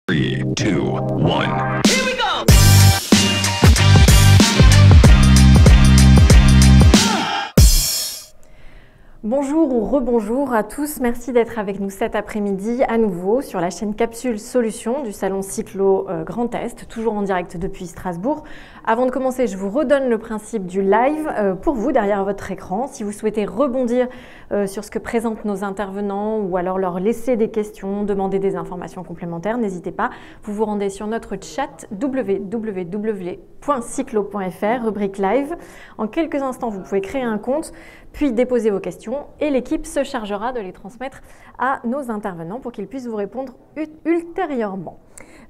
3, 2, 1. Bonjour ou rebonjour à tous, merci d'être avec nous cet après-midi à nouveau sur la chaîne Capsule Solutions du Salon Cyclo Grand Est, toujours en direct depuis Strasbourg. Avant de commencer, je vous redonne le principe du live pour vous derrière votre écran. Si vous souhaitez rebondir sur ce que présentent nos intervenants ou alors leur laisser des questions, demander des informations complémentaires, n'hésitez pas. Vous vous rendez sur notre chat www.cyclo.fr, rubrique live. En quelques instants, vous pouvez créer un compte, puis déposer vos questions et l'équipe se chargera de les transmettre à nos intervenants pour qu'ils puissent vous répondre ultérieurement.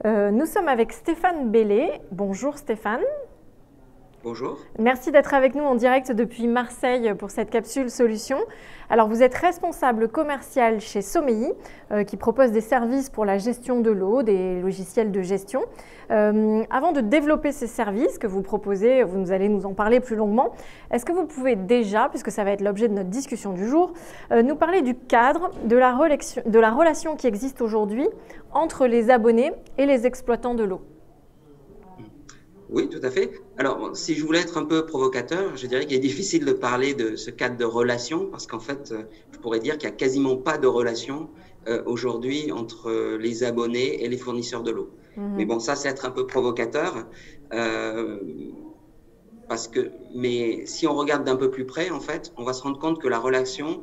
Nous sommes avec Stéphane Bellet. Bonjour Stéphane. Bonjour. Merci d'être avec nous en direct depuis Marseille pour cette capsule solution. Alors vous êtes responsable commercial chez Somei qui propose des services pour la gestion de l'eau, des logiciels de gestion. Avant de développer ces services que vous proposez, vous allez nous en parler plus longuement. Est-ce que vous pouvez déjà, puisque ça va être l'objet de notre discussion du jour, nous parler du cadre de la relation qui existe aujourd'hui entre les abonnés et les exploitants de l'eau ? Oui, tout à fait. Alors, si je voulais être un peu provocateur, je dirais qu'il est difficile de parler de ce cadre de relation parce qu'en fait, je pourrais dire qu'il n'y a quasiment pas de relation aujourd'hui entre les abonnés et les fournisseurs de l'eau. Mais bon, ça, c'est être un peu provocateur mais si on regarde d'un peu plus près, en fait, on va se rendre compte que la relation,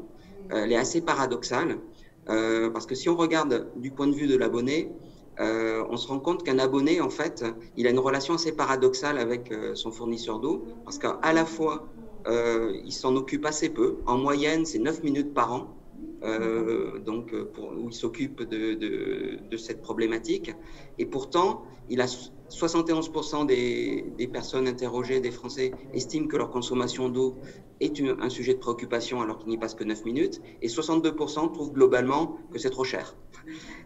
elle est assez paradoxale parce que si on regarde du point de vue de l'abonné, on se rend compte qu'un abonné, en fait, il a une relation assez paradoxale avec son fournisseur d'eau parce qu'à la fois, il s'en occupe assez peu. En moyenne, c'est 9 minutes par an où il s'occupe de cette problématique. Et pourtant, il a 71% des personnes interrogées, des Français, estiment que leur consommation d'eau est un sujet de préoccupation alors qu'il n'y passe que 9 minutes. Et 62% trouvent globalement que c'est trop cher.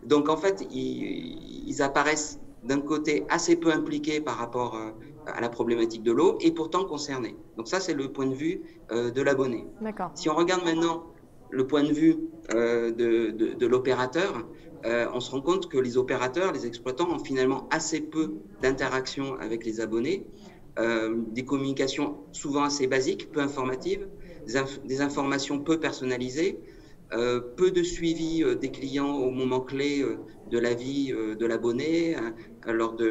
Donc, en fait, ils apparaissent d'un côté assez peu impliqués par rapport à la problématique de l'eau et pourtant concernés. Donc, ça, c'est le point de vue de l'abonné. D'accord. Si on regarde maintenant le point de vue de l'opérateur, on se rend compte que les opérateurs, les exploitants ont finalement assez peu d'interactions avec les abonnés, des communications souvent assez basiques, peu informatives, des informations peu personnalisées, peu de suivi des clients au moment clé de la vie de l'abonné, lors d'un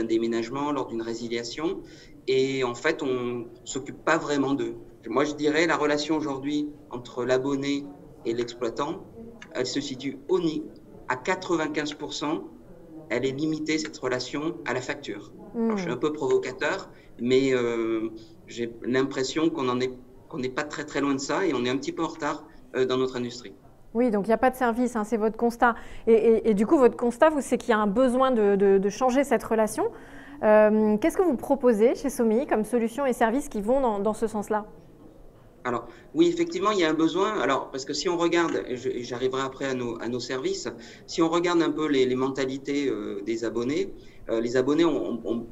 déménagement, lors d'une résiliation. Et en fait, on ne s'occupe pas vraiment d'eux. Moi, je dirais la relation aujourd'hui entre l'abonné et l'exploitant, elle se situe à 95%. Elle est limitée, cette relation, à la facture. Alors, je suis un peu provocateur, mais j'ai l'impression qu'on n'est pas très très loin de ça et on est un petit peu en retard dans notre industrie. Oui, donc il n'y a pas de service, hein, c'est votre constat. Et du coup, votre constat, c'est qu'il y a un besoin de changer cette relation. Qu'est-ce que vous proposez chez Somei comme solutions et services qui vont dans ce sens-là ? Alors, oui, effectivement, il y a un besoin. Alors, parce que si on regarde, et j'arriverai après à nos services, si on regarde un peu les mentalités des abonnés, les abonnés ont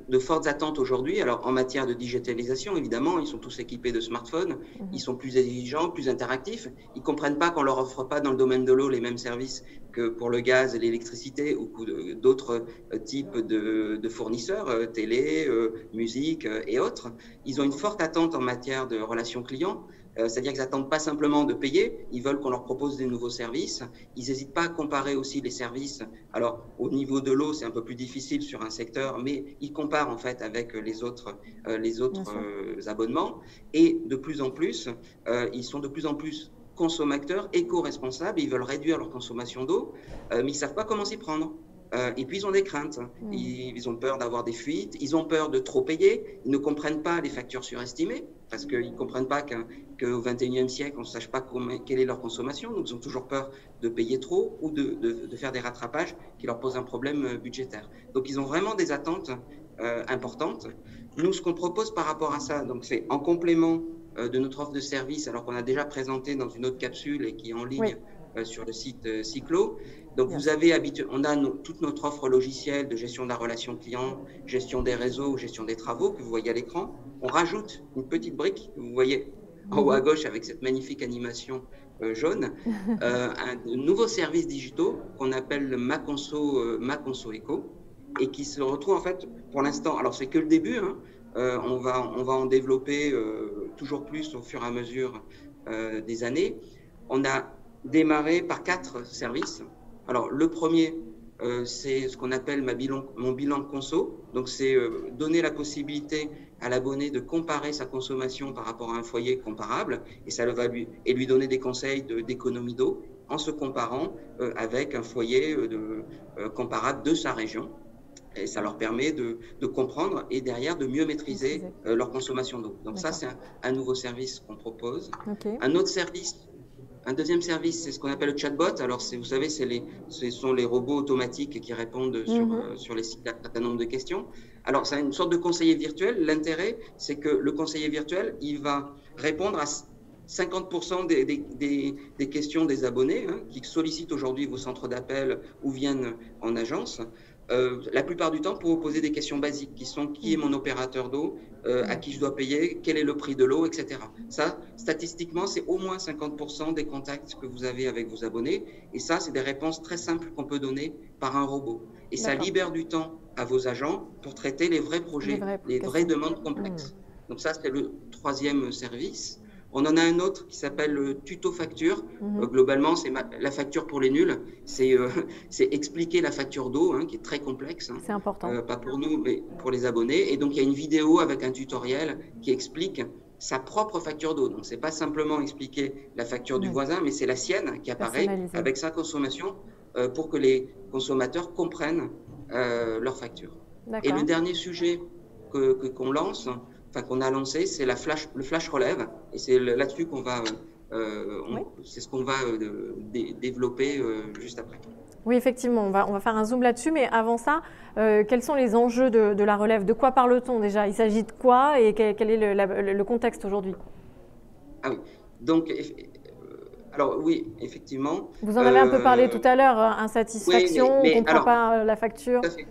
de fortes attentes aujourd'hui. Alors, en matière de digitalisation, évidemment, ils sont tous équipés de smartphones, ils sont plus exigeants, plus interactifs. Ils ne comprennent pas qu'on ne leur offre pas dans le domaine de l'eau les mêmes services que pour le gaz et l'électricité ou d'autres types de fournisseurs, télé, musique et autres. Ils ont une forte attente en matière de relations clients. C'est-à-dire qu'ils n'attendent pas simplement de payer, ils veulent qu'on leur propose des nouveaux services. Ils n'hésitent pas à comparer aussi les services. Alors, au niveau de l'eau, c'est un peu plus difficile sur un secteur, mais ils comparent en fait avec les autres abonnements. Et de plus en plus, ils sont de plus en plus consommateurs, éco-responsables. Ils veulent réduire leur consommation d'eau, mais ils ne savent pas comment s'y prendre. Et puis, ils ont des craintes. Ils ont peur d'avoir des fuites. Ils ont peur de trop payer. Ils ne comprennent pas les factures surestimées parce qu'ils ne comprennent pas qu'au XXIe siècle, on ne sache pas quelle est leur consommation. Donc, ils ont toujours peur de payer trop ou de faire des rattrapages qui leur posent un problème budgétaire. Donc, ils ont vraiment des attentes importantes. Nous, ce qu'on propose par rapport à ça, donc c'est en complément de notre offre de service, alors qu'on a déjà présenté dans une autre capsule et qui est en ligne sur le site Cyclo. Donc, on a toute notre offre logicielle de gestion de la relation client, gestion des réseaux, gestion des travaux que vous voyez à l'écran. On rajoute une petite brique que vous voyez en haut à gauche avec cette magnifique animation jaune, de nouveaux services digitaux qu'on appelle Ma Conso Eco, et qui se retrouvent en fait pour l'instant, alors c'est que le début, hein, on va en développer toujours plus au fur et à mesure des années. On a démarré par 4 services. Alors le premier, c'est ce qu'on appelle mon bilan conso. Donc c'est donner la possibilité à l'abonné de comparer sa consommation par rapport à un foyer comparable, et ça va lui donner des conseils d'économie d'eau en se comparant avec un foyer comparable de sa région. Et ça leur permet de comprendre et derrière de mieux maîtriser leur consommation d'eau. Donc ça, c'est un nouveau service qu'on propose. Un autre service, un deuxième service, c'est ce qu'on appelle le chatbot. Alors, vous savez, ce sont les robots automatiques qui répondent sur les sites à un certain nombre de questions. Alors, c'est une sorte de conseiller virtuel. L'intérêt, c'est que le conseiller virtuel, il va répondre à 50% des questions des abonnés qui sollicitent aujourd'hui vos centres d'appel ou viennent en agence. La plupart du temps pour vous poser des questions basiques qui sont qui est mon opérateur d'eau, à qui je dois payer, quel est le prix de l'eau, etc. Ça, statistiquement, c'est au moins 50% des contacts que vous avez avec vos abonnés. Et ça, c'est des réponses très simples qu'on peut donner par un robot. Et ça libère du temps à vos agents pour traiter les vrais projets, les vraies demandes complexes. Donc ça, c'est le troisième service. On en a un autre qui s'appelle le tuto facture. Globalement, c'est la facture pour les nuls. C'est expliquer la facture d'eau, qui est très complexe. C'est important. Pas pour nous, mais pour les abonnés. Et donc, il y a une vidéo avec un tutoriel qui explique sa propre facture d'eau. Donc, ce n'est pas simplement expliquer la facture du voisin, mais c'est la sienne qui apparaît avec sa consommation pour que les consommateurs comprennent leur facture. Et le dernier sujet qu'on lance, qu'on a lancé, c'est le flash relève, et c'est là-dessus qu'on va, c'est ce qu'on va développer juste après. Oui, effectivement, on va faire un zoom là-dessus, mais avant ça, quels sont les enjeux de la relève? De quoi parle-t-on déjà? Il s'agit de quoi et quel est le contexte aujourd'hui? Ah oui, donc, alors oui, effectivement. Vous en avez un peu parlé tout à l'heure, insatisfaction, on ne comprend pas la facture. Tout à fait.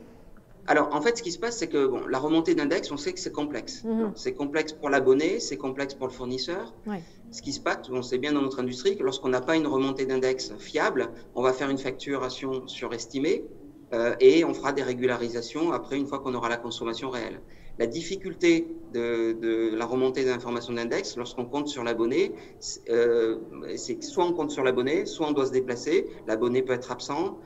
Alors, en fait, ce qui se passe, c'est que la remontée d'index, on sait que c'est complexe. C'est complexe pour l'abonné, c'est complexe pour le fournisseur. Ce qui se passe, on sait bien dans notre industrie que lorsqu'on n'a pas une remontée d'index fiable, on va faire une facturation surestimée et on fera des régularisations après, une fois qu'on aura la consommation réelle. La difficulté de la remontée d'informations d'index, lorsqu'on compte sur l'abonné, c'est que soit on compte sur l'abonné, soit on doit se déplacer. L'abonné peut être absent.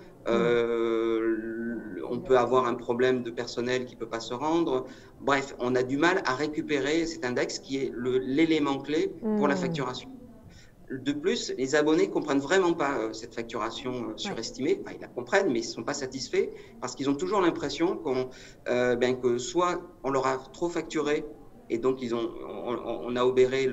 On peut avoir un problème de personnel qui ne peut pas se rendre. Bref, on a du mal à récupérer cet index qui est l'élément clé pour la facturation. De plus, les abonnés ne comprennent vraiment pas cette facturation surestimée. Enfin, ils la comprennent, mais ils ne sont pas satisfaits parce qu'ils ont toujours l'impression que soit on leur a trop facturé et donc on a obéré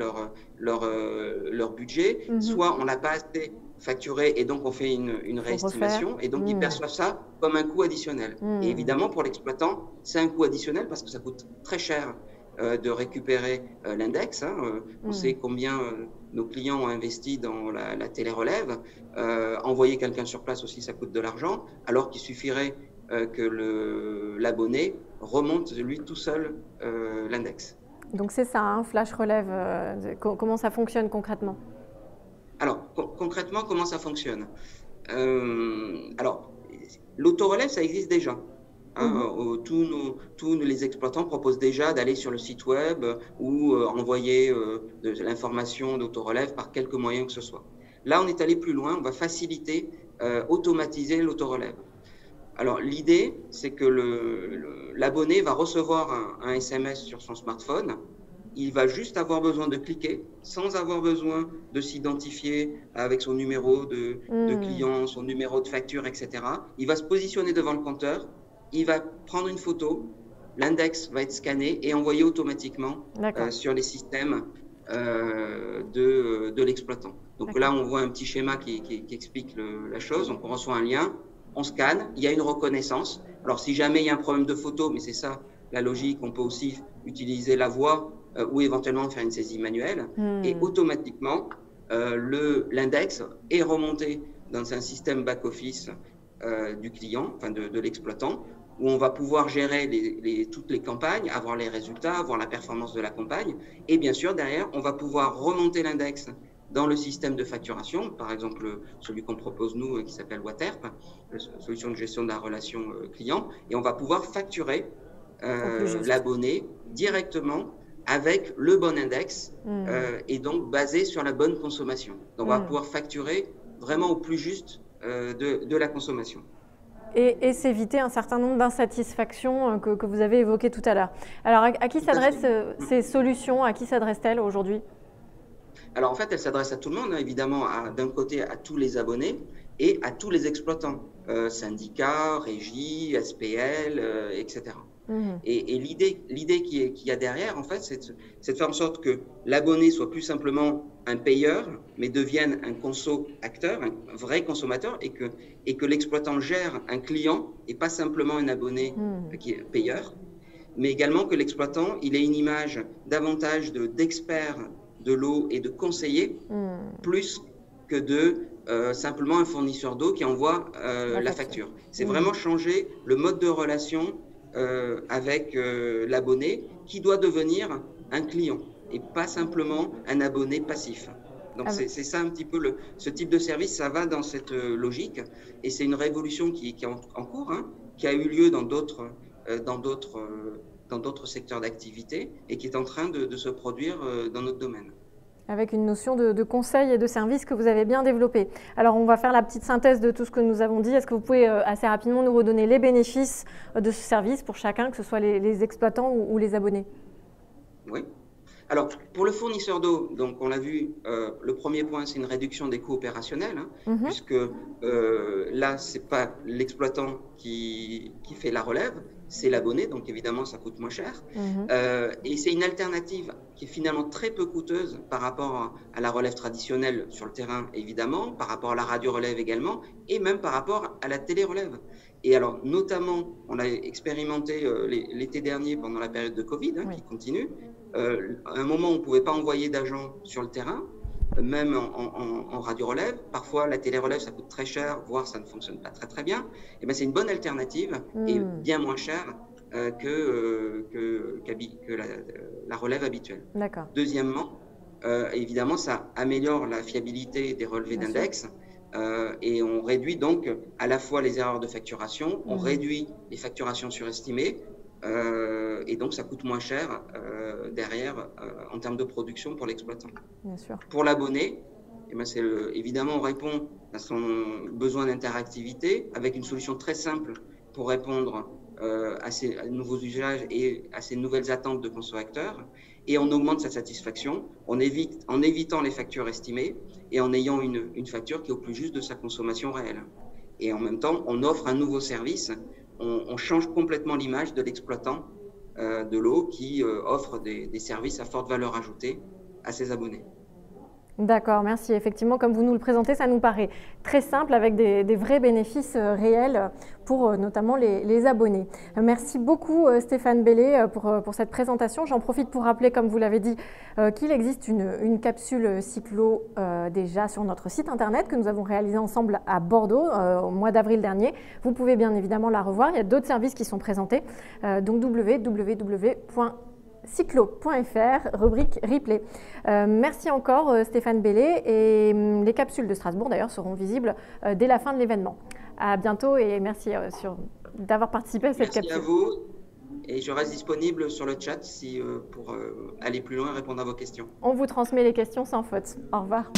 leur budget, soit on n'a pas assez facturé et donc on fait une réestimation et donc ils perçoivent ça comme un coût additionnel. Et évidemment, pour l'exploitant, c'est un coût additionnel parce que ça coûte très cher de récupérer l'index. On sait combien nos clients ont investi dans la télérelève. Envoyer quelqu'un sur place aussi, ça coûte de l'argent, alors qu'il suffirait que l'abonné remonte lui tout seul l'index. Donc c'est ça, flash relève. Comment ça fonctionne concrètement? Alors, concrètement, comment ça fonctionne? Alors, l'autorelève, ça existe déjà. Tous les exploitants proposent déjà d'aller sur le site web ou envoyer de l'information d'autorelève par quelque moyen que ce soit. Là, on est allé plus loin, on va faciliter, automatiser l'autorelève. Alors, l'idée, c'est que l'abonné va recevoir un SMS sur son smartphone. Il va juste avoir besoin de cliquer, sans avoir besoin de s'identifier avec son numéro de client, son numéro de facture, etc. Il va se positionner devant le compteur, il va prendre une photo, l'index va être scanné et envoyé automatiquement sur les systèmes de l'exploitant. Donc là, on voit un petit schéma qui explique la chose. Donc on reçoit un lien, on scanne, il y a une reconnaissance. Alors si jamais il y a un problème de photo, mais c'est ça la logique, on peut aussi utiliser la voix ou éventuellement faire une saisie manuelle. Et automatiquement, l'index est remonté dans un système back-office du client, enfin de l'exploitant, où on va pouvoir gérer toutes les campagnes, avoir les résultats, avoir la performance de la campagne. Et bien sûr, derrière, on va pouvoir remonter l'index dans le système de facturation, par exemple celui qu'on propose nous qui s'appelle Waterp, solution de gestion de la relation client, et on va pouvoir facturer l'abonné directement avec le bon index et donc basé sur la bonne consommation. Donc on va pouvoir facturer vraiment au plus juste de la consommation. Et s'éviter un certain nombre d'insatisfactions que vous avez évoquées tout à l'heure. Alors, à qui s'adressent ces solutions? À qui s'adressent-elles aujourd'hui? Alors, en fait, elles s'adressent à tout le monde, hein, évidemment, d'un côté à tous les abonnés et à tous les exploitants, syndicats, régies, SPL, etc. Et l'idée qu'il y a derrière, en fait, c'est de faire en sorte que l'abonné soit plus simplement un payeur, mais devienne un conso-acteur, un vrai consommateur, et que l'exploitant gère un client et pas simplement un abonné qui est payeur, mais également que l'exploitant, il ait une image davantage d'expert de l'eau et de conseiller, plus que de simplement un fournisseur d'eau qui envoie la facture. C'est vraiment changer le mode de relation avec l'abonné qui doit devenir un client et pas simplement un abonné passif. Donc c'est ça un petit peu ce type de service, ça va dans cette logique et c'est une révolution qui est en cours, hein, qui a eu lieu dans d'autres secteurs d'activité et qui est en train de se produire dans notre domaine. Avec une notion de conseil et de service que vous avez bien développée. Alors, on va faire la petite synthèse de tout ce que nous avons dit. Est-ce que vous pouvez assez rapidement nous redonner les bénéfices de ce service pour chacun, que ce soit les exploitants ou les abonnés? Oui. Alors, pour le fournisseur d'eau, donc on l'a vu, le premier point, c'est une réduction des coûts opérationnels, hein, puisque là, ce n'est pas l'exploitant qui fait la relève, c'est l'abonné, donc évidemment, ça coûte moins cher. Et c'est une alternative qui est finalement très peu coûteuse par rapport à la relève traditionnelle sur le terrain, évidemment, par rapport à la radio-relève également, et même par rapport à la télé-relève. Et alors, notamment, on a expérimenté l'été dernier pendant la période de Covid, hein, qui continue. À un moment, on ne pouvait pas envoyer d'agents sur le terrain, même en radio-relève. Parfois, la télé-relève, ça coûte très cher, voire ça ne fonctionne pas très très bien. Et bien, c'est une bonne alternative et bien moins chère que la relève habituelle. Deuxièmement, évidemment, ça améliore la fiabilité des relevés d'index. Et on réduit donc à la fois les erreurs de facturation, on réduit les facturations surestimées et donc ça coûte moins cher derrière en termes de production pour l'exploitant. Pour l'abonné, eh ben évidemment on répond à son besoin d'interactivité avec une solution très simple pour répondre à ces nouveaux usages et à ces nouvelles attentes de consommateurs. Et on augmente sa satisfaction en évitant les factures estimées et en ayant une facture qui est au plus juste de sa consommation réelle. Et en même temps, on offre un nouveau service, on change complètement l'image de l'exploitant de l'eau qui offre des services à forte valeur ajoutée à ses abonnés. D'accord, merci. Effectivement, comme vous nous le présentez, ça nous paraît très simple avec des vrais bénéfices réels pour notamment les abonnés. Merci beaucoup Stéphane Bellé pour cette présentation. J'en profite pour rappeler, comme vous l'avez dit, qu'il existe une capsule cyclo déjà sur notre site internet que nous avons réalisée ensemble à Bordeaux au mois d'avril dernier. Vous pouvez bien évidemment la revoir. Il y a d'autres services qui sont présentés. Donc www.cyclo.fr, rubrique replay. Merci encore Stéphane Bellé et les capsules de Strasbourg d'ailleurs seront visibles dès la fin de l'événement. À bientôt et merci d'avoir participé à cette capsule. Merci à vous et je reste disponible sur le chat pour aller plus loin et répondre à vos questions. On vous transmet les questions sans faute. Au revoir.